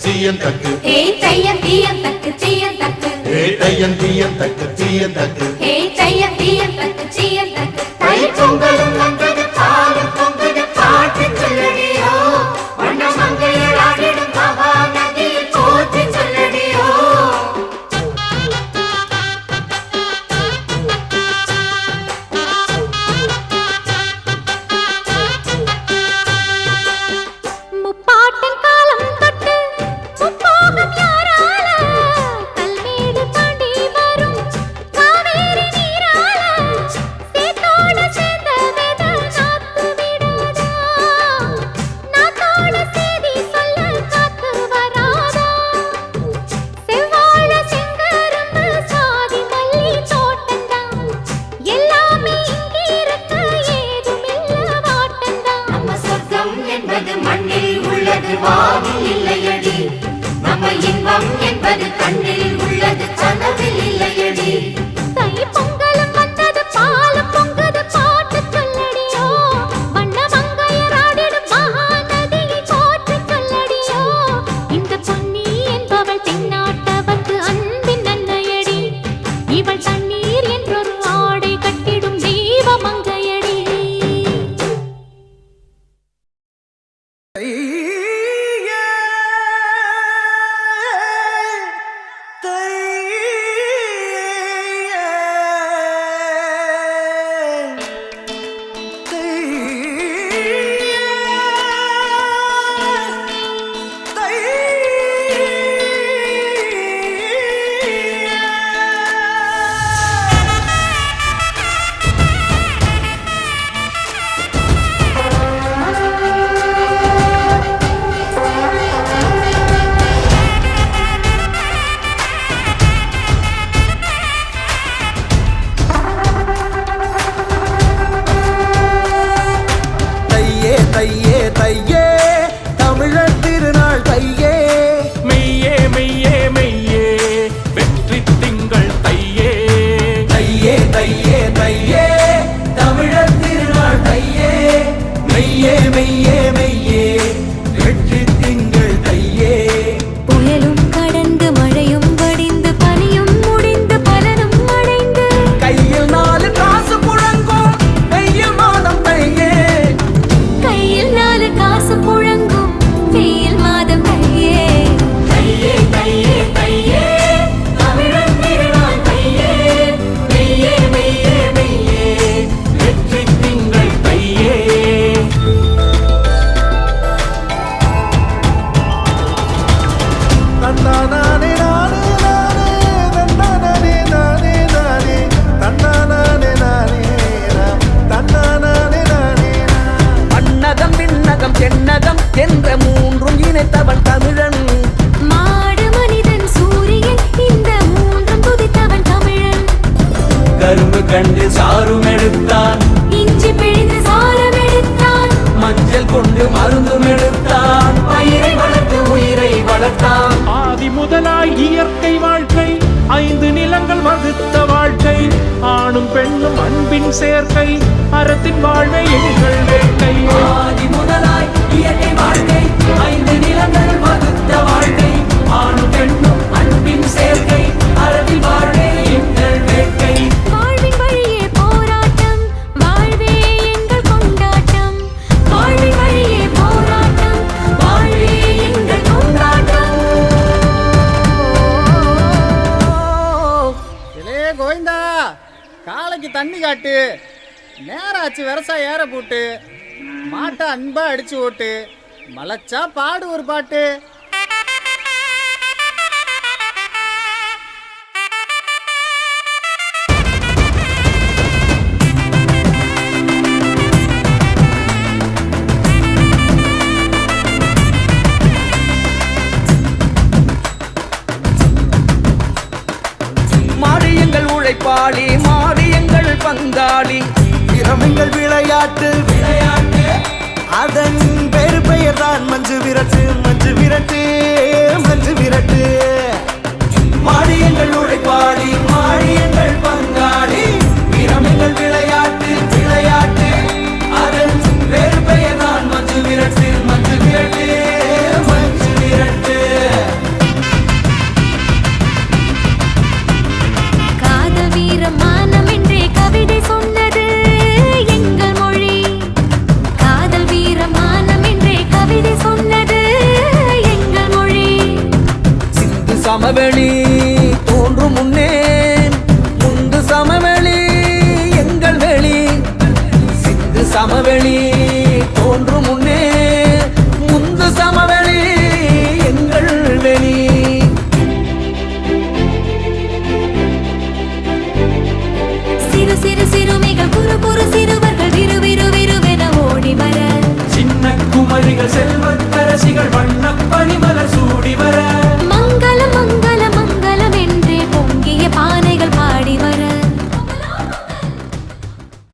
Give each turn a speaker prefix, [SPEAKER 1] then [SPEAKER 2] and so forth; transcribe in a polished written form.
[SPEAKER 1] தீயந்தக்கு
[SPEAKER 2] ஹே தையம் தீயந்தக்கு தீயந்தக்கு
[SPEAKER 1] ஹே தையம் தீயந்தக்கு தீயந்தக்கு
[SPEAKER 2] ஹே தையம் தீயந்தக்கு தீயந்தக்கு தை பொங்கலும் வந்தது பாலும் பொங்குது பாட்டு சொல்லடியோ வண்ண மங்கையர் ஆடிடும் மகா நதியில் போற்றி சொல்லடியோ முப்பாட்டின் காலம் தொட்டு முப்போகம் யாரால கல்மேடு தாண்டி வரும் காவேரி நீரால சேத்தோட சேர்ந்த வேத நாத்து விடாதா நாத்தோட சேதி சொல்ல காத்து வராதா செவ்வாழ செங்கரும்பு சாதி மல்லி தோட்டந்தான் எல்லாமே இங்கிருக்க ஏதுமில்ல வாட்டந்தான் நம்ம சொர்க்கம் என்பது மண்ணில் உள்ளது வானில் இல்லையடி நம்ம இன்பம் என்பது கண்ணில் உள்ளது கனவில் இல்லையடி தை பொங்கலும் வந்தது பாலும் பொங்குது பாட்டு சொல்லடியோ வண்ண மங்கையர் ஆடிடும் மகா நதியை போற்றி சொல்லடியோ இந்த பொன்னி என்பவள் தென்னாட்டவர்க்கு அன்பின் அன்னையடி இவள் தண்ணீர் என்றொரு ஆடை கட்டிடும் தெய்வ மங்கையடி
[SPEAKER 3] தையே தையே தையே தமிழர் திருநாள் தையே
[SPEAKER 4] மெய்யே மெய்யே மெய்யே வெற்றி திங்கள் தையே
[SPEAKER 3] தையே தையே தையே தமிழர் திருநாள் தையே மெய்யே மெய்யே மெய்யே வெற்றி திங்கள் தையே
[SPEAKER 2] புயலும் கடந்து மழையும் வடிந்து பனியும் முடிந்து பலனும் அடைந்து
[SPEAKER 3] கையில் 4 காசு புழங்கும் வெயில் மாதம் தையே
[SPEAKER 2] கையில் 4 காசு புழங்கும் வெயில் மாதம் கையே
[SPEAKER 3] தையே தையே தையே தமிழர் திருநாள் தையே மெய்யே மெய்யே மெய்யே வெற்றி திங்கள்
[SPEAKER 4] தையே
[SPEAKER 3] தன்னானே நானே நானே தன்னானே நானே நானே தன்னானே நானே தன்னானே நானே அன்னகம் விண்ணகம் தென்னகம் என்ற மூன்றும் இணைத்தவன் தமிழன்
[SPEAKER 2] மாடு மனிதன் சூரியன் இந்த மூன்றும் துதித்தவன் தமிழன்
[SPEAKER 3] கரும்பு கண்டு சாரும் எடுத்தான்
[SPEAKER 2] இஞ்சி பிழிந்து சாரம் எடுத்தான்
[SPEAKER 3] மஞ்சள் கொண்டு மருந்தும் எடுத்தான் பயிரை வளர்த்து உயிரை வளர்த்தான்
[SPEAKER 4] ஆதி முதலாய் இயற்கை வாழ்க்கை 5 நிலங்கள் வகுத்த வாழ்க்கை ஆணும் பெண்ணும் அன்பின் சேர்க்கை அறத்தின் வாழ்வை எங்கள் வேட்டை
[SPEAKER 3] ஆதி முதலாய் இயற்கை வாழ்க்கை 5 நிலங்கள் வகுத்த வாழ்க்கை ஆணும் பெண்ணும் அன்பின் சேர்க்கை அறவில் வாழ்வே எங்கள் வேட்கை
[SPEAKER 2] வாழ்வின் வழியே போராட்டம் வாழ்வே எங்கள் கொண்டாட்டம் வாழ்வின் வழியே போராட்டம் வாழ்வே எங்கள் கொண்டாட்டம்
[SPEAKER 5] இலே கோவிந்தா காளைக்கு தண்ணி காட்டு நேராச்சு விவசாய ஏற போட்டு மாட்டை அன்பா அடிச்சு ஓட்டு மலைச்சா பாடு ஒரு பாட்டு
[SPEAKER 3] மாறியங்கள் உழைப்பாளி மாறியங்கள் பங்காளி திறமைகள் விளையாட்டு விளையாட்டு அதன் வேறு பெயர் தான் மஞ்சு விரட்டு மஞ்சு விரட்டு மஞ்சு விரட்டு மாறியங்கள் உழைப்பாளி மாறியங்கள் பங்காளி திறமைகள் விளையாட்டு விளையாட்டு அதன் வேறு பெயர் தான் மஞ்சு விரட்டு மஞ்சு விரட்டு மஞ்சு விரட்டு சமவெளி தோன்றும் முன்னே முந்து சமவெளி எங்கள் வெளி சிந்து சமவெளி தோன்றும் முன்னே முந்து சமவெளி எங்கள் வெளி
[SPEAKER 2] சிறு சிறு சிறுமிகள் குறு குறு சிறுவர்கள் விறு விறு விறுவென ஓடி வர
[SPEAKER 3] சின்ன குமரிகள் செல்வத்தரசிகள் வண்ணப் பனிமலர்